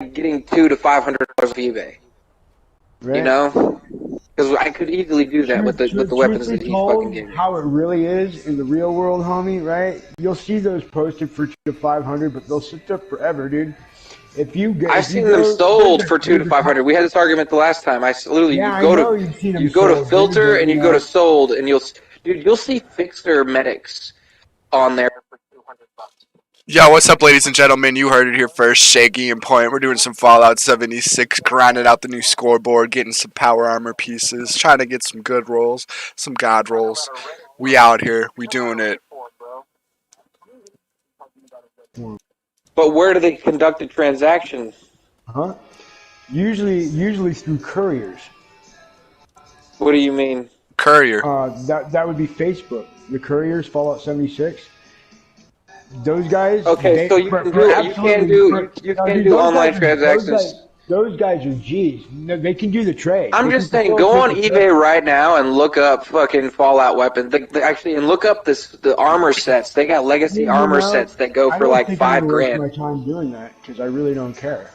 getting $200 to $500 of eBay. Right? You know, because I could easily do that with the weapons that he's fucking giving me. How it really is in the real world, homie, right? You'll see those posted for $200 to $500, but they'll sit there forever, dude. I've seen them sold for $200 to $500. We had this argument the last time. You go to filter and you go to sold, and you'll see fixer medics on there for $200. Yo, what's up, ladies and gentlemen? You heard it here first. Shaggy and Point. We're doing some Fallout 76, grinding out the new scoreboard, getting some power armor pieces, trying to get some good rolls, some god rolls. We out here. We doing it. But where do they conduct the transaction? Huh? Usually through couriers. What do you mean? Courier. That would be Facebook. The couriers, Fallout 76. Those guys. Okay, so you can do it. You can do online transactions. Those guys are G's. No, they can do the trade. I'm just saying, go on eBay right now and look up fucking Fallout weapons. Actually, and look up the armor sets. They got legacy armor sets that go for like $5 grand. I don't waste my time doing that because I really don't care.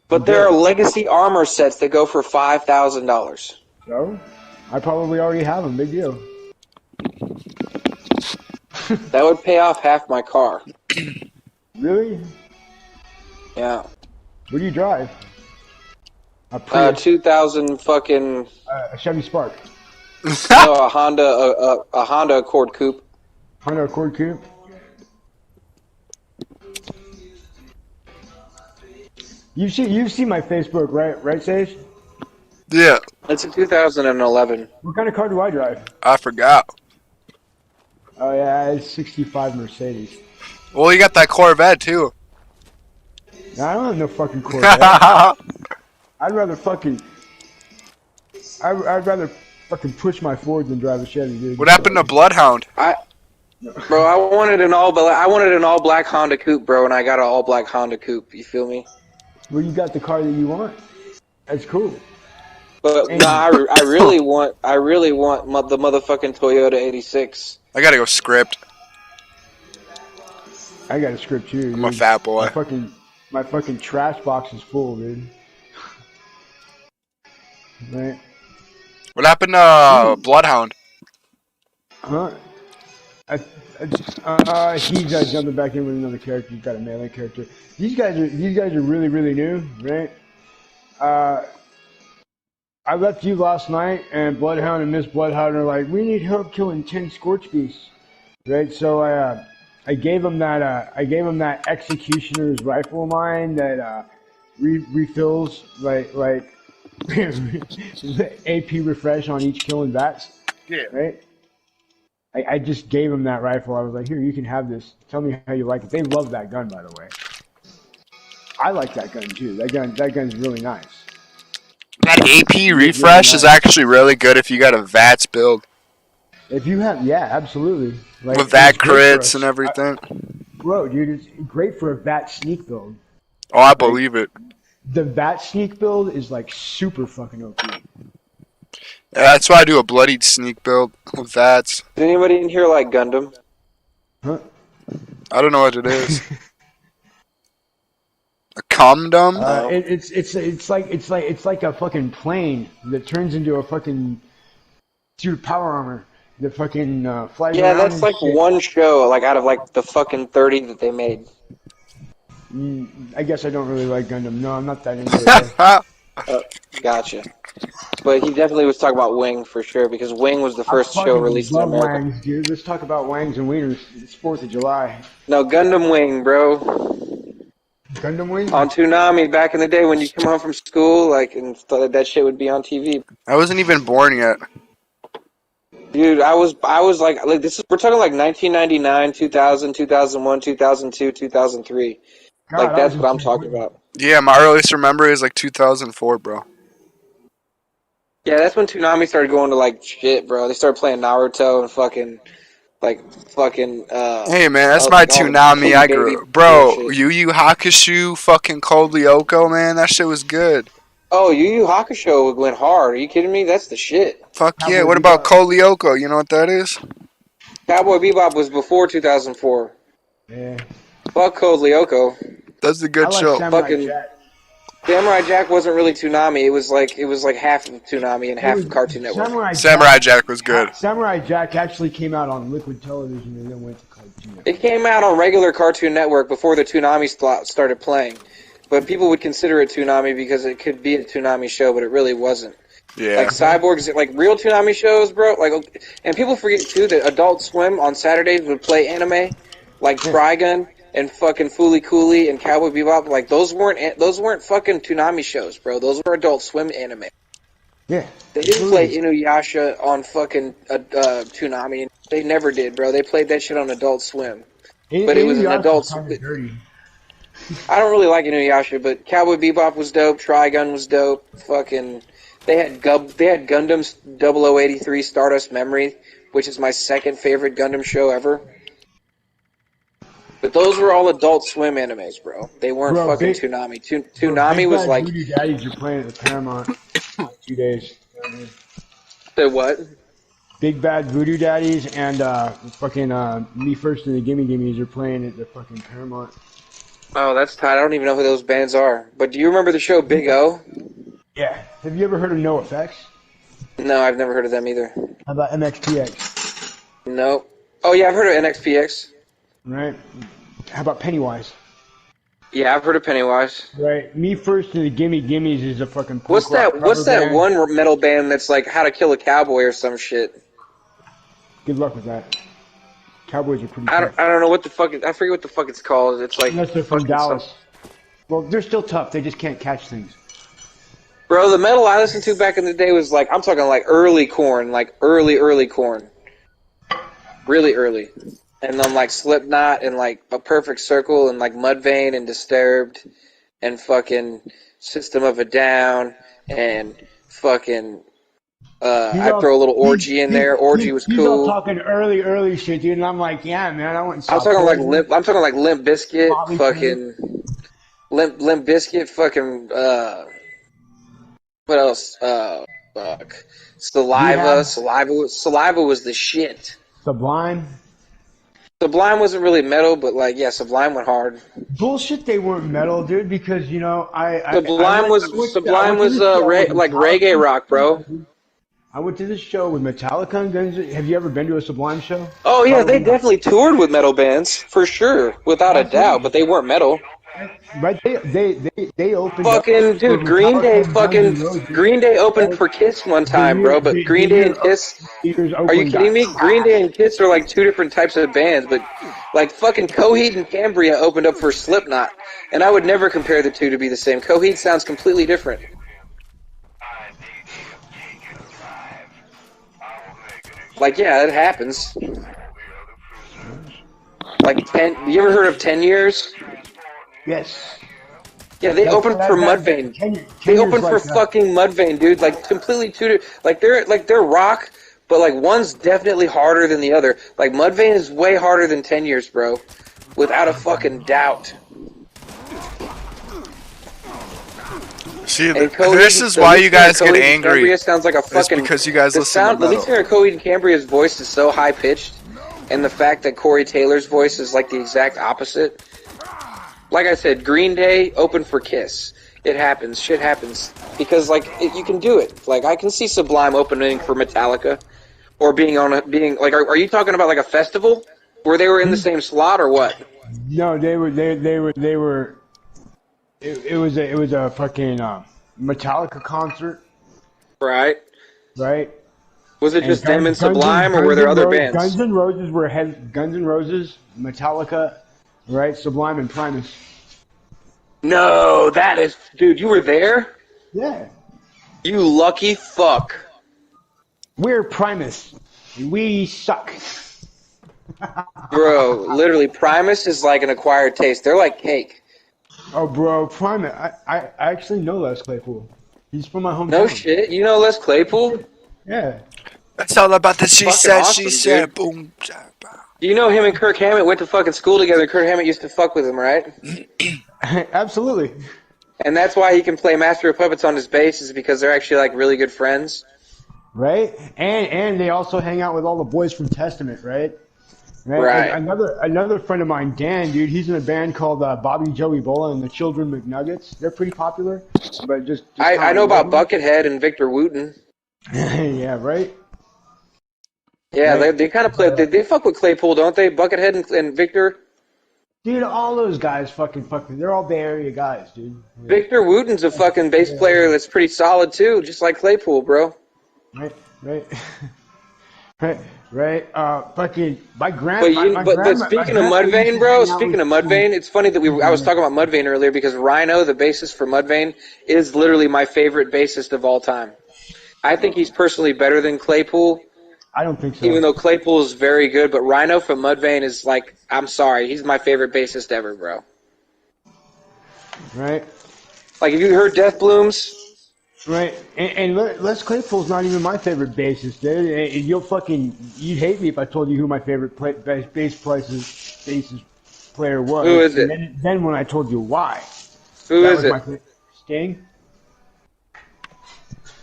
But there are legacy armor sets that go for $5,000. So, I probably already have them. Big deal. That would pay off half my car. Really? Yeah. What do you drive? A 2000 fucking. A Chevy Spark. No, a Honda Accord Coupe. Honda Accord Coupe. You see my Facebook, right, Sage? Yeah. It's a 2011. What kind of car do I drive? I forgot. Oh yeah, it's 65 Mercedes. Well, you got that Corvette too. I don't have no fucking Corvette. I'd rather fucking push my Ford than drive a Chevy, dude. What happened to Bloodhound? Bro, I wanted an all black Honda Coupe, bro, and I got an all black Honda Coupe. You feel me? Well, you got the car that you want. That's cool. But no, I really want the motherfucking Toyota 86. I gotta go script. I got a script too. I'm a fat boy. My fucking trash box is full, dude. Right. What happened to Bloodhound? Huh? He's jumping back in with another character. He's got a melee character. These guys are really, really new, right? I left you last night, and Bloodhound and Miss Bloodhound are like, we need help killing 10 Scorch Beasts, right? So I gave him that Executioner's rifle of mine that refills like AP refresh on each kill and bats. Yeah. Right. I just gave him that rifle. I was like, here, you can have this. Tell me how you like it. They love that gun, by the way. I like that gun too. That gun's really nice. That AP refresh is actually really good if you got a VATS build. If you have, yeah, absolutely. Like, with VAT crits and everything. Bro, dude, it's great for a VAT sneak build. Oh, I believe it. The VAT sneak build is like super fucking OP. Yeah, that's why I do a bloodied sneak build with VATS. Does anybody in here like Gundam? Huh? I don't know what it is. A condom? It's like a fucking plane that turns into a fucking suit of power armor that fucking flies around. Yeah, that's like shit. one show, like out of like the fucking 30 that they made. I guess I don't really like Gundam. No, I'm not that into it. Gotcha. But he definitely was talking about Wing for sure, because Wing was the first show released in America. Wangs, dude. Let's talk about Wangs and Wieners. It's 4th of July. No, Gundam Wing, bro. Gundam Wing? On Toonami back in the day when you come home from school, like, and thought that shit would be on TV. I wasn't even born yet. Dude, I was like this is, we're talking like 1999, 2000, 2001, 2002, 2003. God, like that's what I'm talking about. Yeah, my earliest memory is like 2004, bro. Yeah, that's when Toonami started going to like shit, bro. They started playing Naruto and fucking. Hey man, that's my Toonami. I grew up. Bro, Yu Yu Hakusho, fucking Code Lyoko, man. That shit was good. Oh, Yu Yu Hakusho went hard. Are you kidding me? That's the shit. Fuck yeah. What about Code Lyoko? You know what that is? Cowboy Bebop was before 2004. Yeah. Fuck Code Lyoko. That's a good show. Fucking Samurai Jack wasn't really Toonami. It was like half of Toonami and half of Cartoon Network. Samurai Jack was good. Samurai Jack actually came out on Liquid Television and then went to Cartoon Network. It came out on regular Cartoon Network before the Toonami slot started playing. But people would consider it Toonami because it could be a Toonami show, but it really wasn't. Yeah. Like Cyborgs, like real Toonami shows, bro. Like, and people forget too that Adult Swim on Saturdays would play anime, like Trigun and fucking Fooly Cooly and Cowboy Bebop. Like those weren't fucking Toonami shows, bro. Those were Adult Swim anime. Yeah. They didn't play Inuyasha on fucking Toonami. They never did, bro. They played that shit on Adult Swim. But it was an Adult Swim. I don't really like Inuyasha, but Cowboy Bebop was dope. Trigun was dope. Fucking, they had Gundam's 0083 Stardust Memory, which is my second favorite Gundam show ever. But those were all Adult Swim animes, bro. They weren't fucking Toonami. Toonami was like. Voodoo Daddies are playing at the Paramount. 2 days. The what? Big Bad Voodoo Daddies and fucking Me First and the Gimme Gimmes are playing at the fucking Paramount. Oh, that's tight. I don't even know who those bands are. But do you remember the show Big O? Yeah. Have you ever heard of No Effects? No, I've never heard of them either. How about MXPX? No. Oh, yeah, I've heard of NXPX. Right. How about Pennywise? Yeah, I've heard of Pennywise. Right. Me First and the Gimme Gimmes is a fucking. What's that one metal band that's like How to Kill a Cowboy or some shit? Good luck with that. Cowboys are pretty. I don't know what the fuck. I forget what the fuck it's called. It's like. Unless they're from Dallas. Well, they're still tough. They just can't catch things. Bro, the metal I listened to back in the day was like, I'm talking like early Korn, like early Korn. Really early. And then like Slipknot and like A Perfect Circle and like Mudvayne and Disturbed and fucking System of a Down and fucking I throw a little Orgy in there. Orgy was cool. He's all talking early shit, dude, and I'm like, yeah, man, I want. I'm talking like Limp Bizkit, fucking Limp Bizkit, fucking what else? Fuck. Saliva. Saliva was the shit. Sublime. Sublime wasn't really metal, but like, yeah, Sublime went hard. Bullshit, they weren't metal, dude. Because you know, Sublime was like reggae rock, bro. I went to this show with Metallica and Guns. Have you ever been to a Sublime show? Oh yeah, they definitely toured with metal bands for sure, without a doubt. But they weren't metal. Right? They opened. Fucking dude, Green Day opened for Kiss one time, bro. But Green Day and Kiss, are you kidding me? Green Day and Kiss are like two different types of bands. But like fucking Coheed and Cambria opened up for Slipknot, and I would never compare the two to be the same. Coheed sounds completely different. Like, yeah, it happens. Like, you ever heard of 10 Years? Yes. Yeah, they opened for Mudvayne. They opened for fucking Mudvayne, dude. Like, completely two. Like, they're rock, but like one's definitely harder than the other. Like, Mudvayne is way harder than 10 Years, bro, without a fucking doubt. See, this is why you guys get angry. Sounds like a fucking. It's because you guys listen to metal. The lead singer of Coheed and Cambria's voice is so high pitched, and the fact that Corey Taylor's voice is like the exact opposite. Like I said, Green Day opened for Kiss. It happens. Shit happens. Because like you can do it. Like I can see Sublime opening for Metallica, or being like. Are you talking about like a festival where they were in the same slot or what? No, they were. It was a fucking Metallica concert. Right. Right. Was it just them and Sublime, or were there other bands? Guns N' Roses were Guns N' Roses, Metallica, right? Sublime and Primus. No, that is, dude. You were there? Yeah. You lucky fuck. We're Primus. We suck. Bro, literally, Primus is like an acquired taste. They're like cake. Oh, bro, Primus. I actually know Les Claypool. He's from my hometown. No shit. You know Les Claypool? Yeah. That's all about the she said, awesome, she said, dude. boom. You know him and Kirk Hammett went to fucking school together. Kirk Hammett used to fuck with him, right? Absolutely. And that's why he can play Master of Puppets on his bass, is because they're actually like really good friends. Right? And they also hang out with all the boys from Testament, right? Right. Another friend of mine, Dan, dude, he's in a band called Bobby Joey Bola and the Children McNuggets. They're pretty popular, but just I know about Buckethead and Victor Wooten. Yeah, right. Yeah, right. they kind of play. They fuck with Claypool, don't they? Buckethead and Victor. Dude, all those guys fucking. They're all Bay Area guys, dude. Yeah. Victor Wooten's a fucking bass player that's pretty solid too, just like Claypool, bro. Right. Right. Fucking my grandma. But speaking of Mudvayne, bro. Speaking of Mudvayne, it's funny that I was talking about Mudvayne earlier because Rhino, the bassist for Mudvayne, is literally my favorite bassist of all time. I think he's personally better than Claypool. I don't think so. Even though Claypool is very good, but Rhino from Mudvayne is like, I'm sorry, he's my favorite bassist ever, bro. Right. Like, have you heard Death Blooms? Right, and Les Claypool's not even my favorite bassist, dude. You'd hate me if I told you who my favorite bass player was. Who is it? Then when I told you why. Who is it? Sting.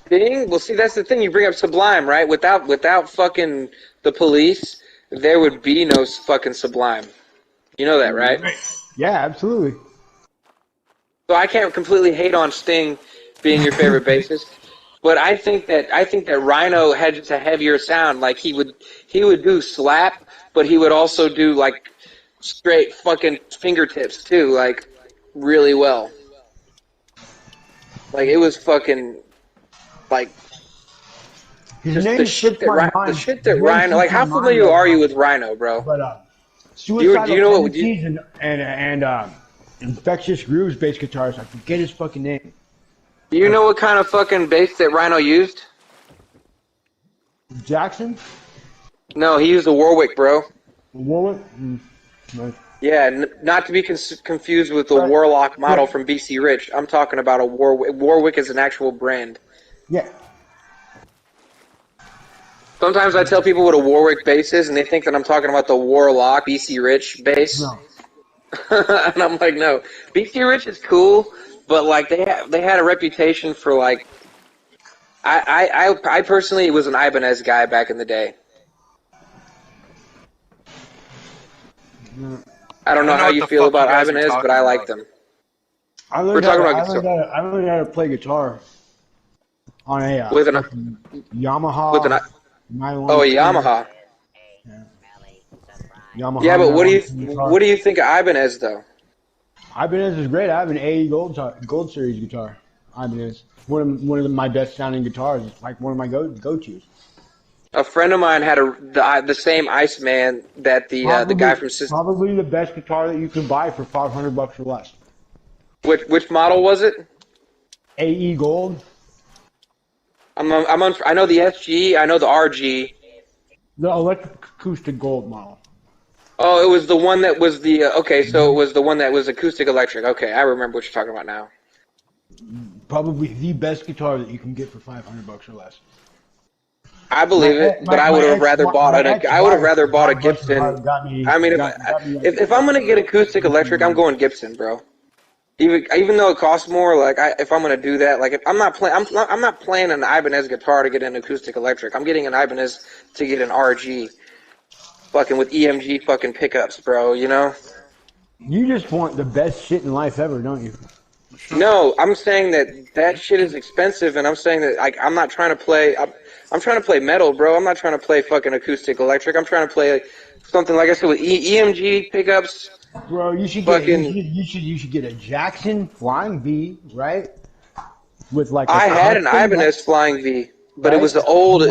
Sting? Well, see, that's the thing. You bring up Sublime, right? Without fucking the Police, there would be no fucking Sublime. You know that, right? Yeah, absolutely. So I can't completely hate on Sting being your favorite bassist, but I think that Rhino had just a heavier sound. Like he would do slap, but he would also do like straight fucking fingertips too, like really well. Like it was fucking like just the shit that Rhino. Like how familiar are you with Rhino, bro? But do you know what? And Infectious Grooves bass guitarist. I forget his fucking name. Do you know what kind of fucking bass that Rhino used? Jackson? No, he used a Warwick, bro. Warwick? Nice. Yeah, not to be confused with the Warlock model from BC Rich. I'm talking about a Warwick. Warwick is an actual brand. Yeah. Sometimes I tell people what a Warwick bass is, and they think that I'm talking about the Warlock BC Rich bass. No. And I'm like, no. BC Rich is cool. But like they had a reputation for like, I personally was an Ibanez guy back in the day. I don't know how you feel about Ibanez, but I like them. We're talking about guitar. I learned how to play guitar on a with an Yamaha. With an Yamaha. Yeah. Yamaha. Yeah, but what do you think of Ibanez though? Ibanez is great. I have an AE Gold Series guitar. Ibanez, one of my best sounding guitars. It's like one of my go-tos. A friend of mine had the same Iceman that the guy from System. Probably the best guitar that you can buy for $500 or less. Which model was it? AE Gold. I know the SG. I know the RG. The electric acoustic gold model. Oh, it was the one that was the okay. So it was the one that was acoustic electric. Okay, I remember what you're talking about now. Probably the best guitar that you can get for $500 or less. I believe it, but I would have rather bought a Gibson. I mean, if I'm gonna get acoustic electric, I'm going Gibson, bro. Even though it costs more, like if I'm gonna do that, like if I'm not playing an Ibanez guitar to get an acoustic electric. I'm getting an Ibanez to get an RG. Fucking with EMG fucking pickups, bro, you know? You just want the best shit in life ever, don't you? No, I'm saying that shit is expensive, and I'm saying that I'm not trying to play. I'm trying to play metal, bro. I'm not trying to play fucking acoustic electric. I'm trying to play something like I said with EMG pickups. Bro, you should get a Jackson Flying V, right? With like I had an Ibanez Flying V, but right? It was old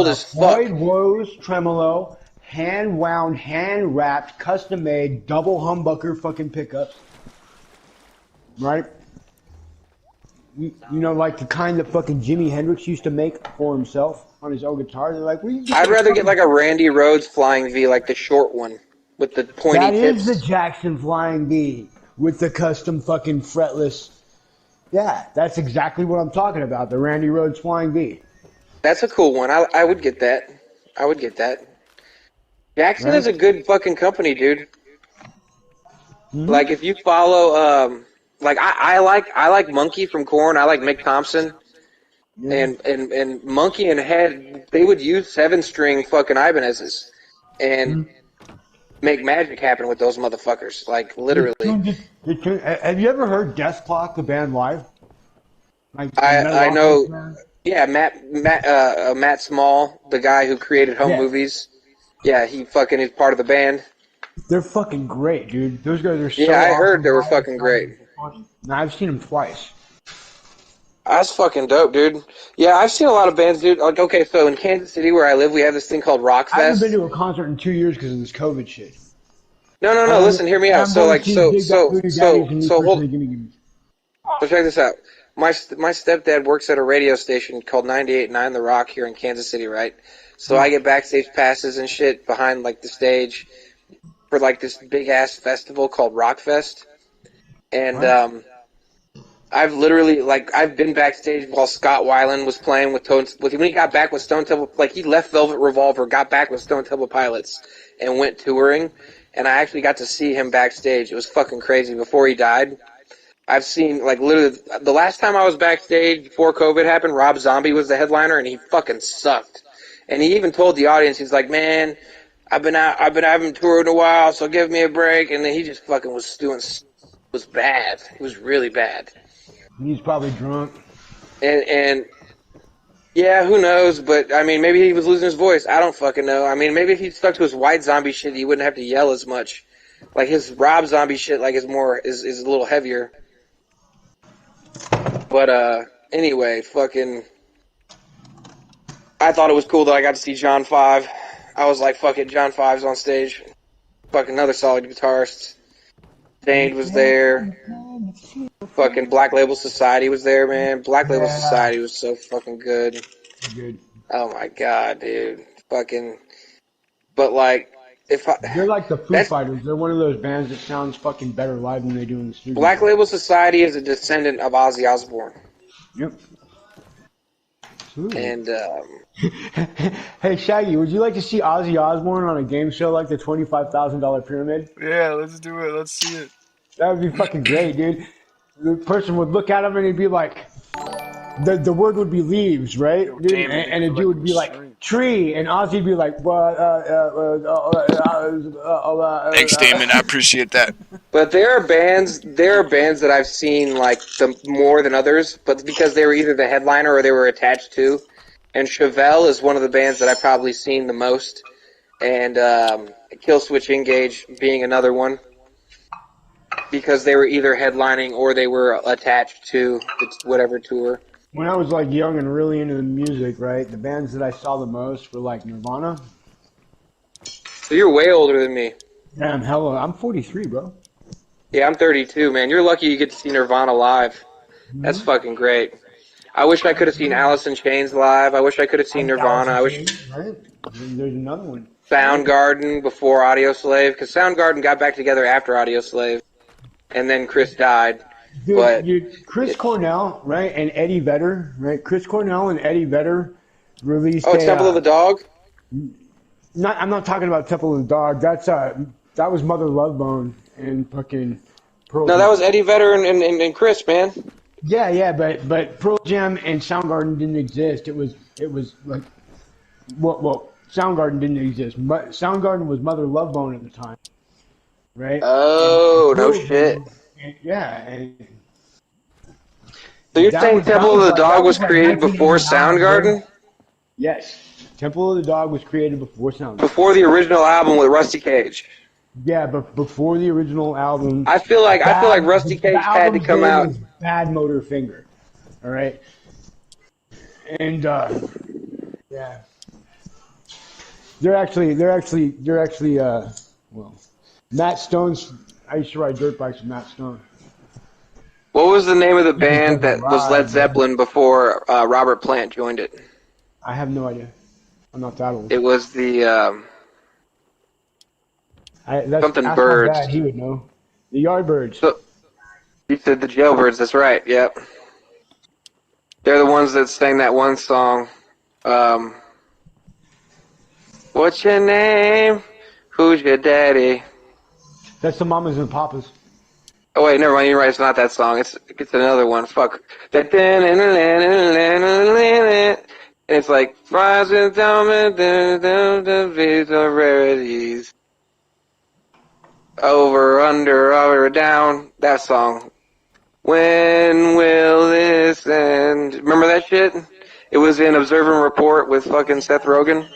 as fuck. Floyd Rose tremolo. Hand-wound, hand-wrapped, custom-made, double humbucker fucking pickups. Right? You know, like the kind that fucking Jimi Hendrix used to make for himself on his own guitar. They're like, I'd rather get like a Randy Rhoads Flying V, like the short one with the pointy tips. That is the Jackson Flying V with the custom fucking fretless. Yeah, that's exactly what I'm talking about, the Randy Rhoads Flying V. That's a cool one. I would get that. I would get that. Jackson is a good fucking company, dude. Mm-hmm. Like if you follow, like I like Monkey from Korn. I like Mick Thompson, and Monkey and Head. They would use 7-string fucking Ibanez's, and make magic happen with those motherfuckers. Like literally. Have you ever heard Death Clock, the band live? Like, I know. Yeah, Matt Small, the guy who created Home Movies. Yeah, he fucking is part of the band. They're fucking great, dude. Those guys are so Yeah, I awesome. heard they were fucking great. Now, I've seen them twice. That's fucking dope, dude. Yeah, I've seen a lot of bands, dude. Like, okay, so in Kansas City, where I live, we have this thing called Rockfest. I haven't been to a concert in 2 years because of this COVID shit. No. Listen, hear me out. So check this out. My stepdad works at a radio station called 98.9 The Rock here in Kansas City, right? So I get backstage passes and shit behind like the stage for like this big ass festival called Rockfest, and I've literally I've been backstage while Scott Weiland was playing with when he got back with Stone Temple, like he left Velvet Revolver, got back with Stone Temple Pilots, and went touring, and I actually got to see him backstage. It was fucking crazy before he died. I've seen, like, literally, the last time I was backstage before COVID happened, Rob Zombie was the headliner, and he fucking sucked. And he even told the audience, he's like, man, I haven't toured in a while, so give me a break. And then he just fucking was bad. It was really bad. He's probably drunk. And yeah, who knows? But, I mean, maybe he was losing his voice. I don't fucking know. I mean, maybe if he stuck to his White Zombie shit, he wouldn't have to yell as much. Like, his Rob Zombie shit, like, is a little heavier. But, anyway, fucking, I thought it was cool that I got to see John 5. I was like, fuck it, John 5's on stage. Fucking another solid guitarist. Dane was there. Fucking Black Label Society was there, man. Black Label Society was so fucking good. Oh my god, dude. Fucking, but like, they're like the Foo Fighters. They're one of those bands that sounds fucking better live than they do in the studio. Black Label Society is a descendant of Ozzy Osbourne. Yep. And hey Shaggy, would you like to see Ozzy Osbourne on a game show like the $25,000 Pyramid? Yeah, let's do it. Let's see it. That would be fucking great, dude. The person would look at him and he'd be like, the word would be leaves, right? Dude? And the dude would be like, tree, and Ozzy'd be like, thanks, Damon. I appreciate that. But there are bands that I've seen like more than others, but because they were either the headliner or they were attached to. And Chevelle is one of the bands that I've probably seen the most, and Killswitch Engage being another one, because they were either headlining or they were attached to whatever tour. When I was like young and really into the music, right, the bands that I saw the most were like Nirvana. So you're way older than me. Damn, hella, I'm 43, bro. Yeah, I'm 32, man. You're lucky you get to see Nirvana live. That's fucking great. I wish I could have seen Alice in Chains live. I wish I could have seen Nirvana. I wish. Right? There's another one. Soundgarden before Audioslave, because Soundgarden got back together after Audioslave, and then Chris died. Dude, Chris Cornell, right, and Eddie Vedder, right? Chris Cornell and Eddie Vedder released. Oh, Temple of the Dog. I'm not talking about Temple of the Dog. That was Mother Love Bone and fucking Pearl Jam. No, that was Eddie Vedder and Chris, man. Yeah, but Pearl Jam and Soundgarden didn't exist. It was like, well, Soundgarden didn't exist. Soundgarden was Mother Love Bone at the time, right? Oh, no shit. Yeah. So you're saying Temple of the Dog was created before Soundgarden? Yes. Temple of the Dog was created before Soundgarden. Before the original album with Rusty Cage. Yeah, but before the original album. I feel like Rusty Cage had to come out. Bad Motor Finger. All right. And yeah. They're actually well, Matt Stone's. I used to ride dirt bikes with Matt Stone. What was the name of the band that was Led Zeppelin before Robert Plant joined it? I have no idea. I'm not that old. It was the something Birds. He would know. The Yardbirds. So, you said the Jailbirds. That's right. Yep. They're the ones that sang that one song. What's your name? Who's your daddy? That's the Mamas and Papas. Oh wait, never mind. You're right. It's not that song. It's another one. Fuck. And it's like fries with the rarities. Over, under, over, down. That song. When will this end? Remember that shit? It was in Observe and Report with fucking Seth Rogen.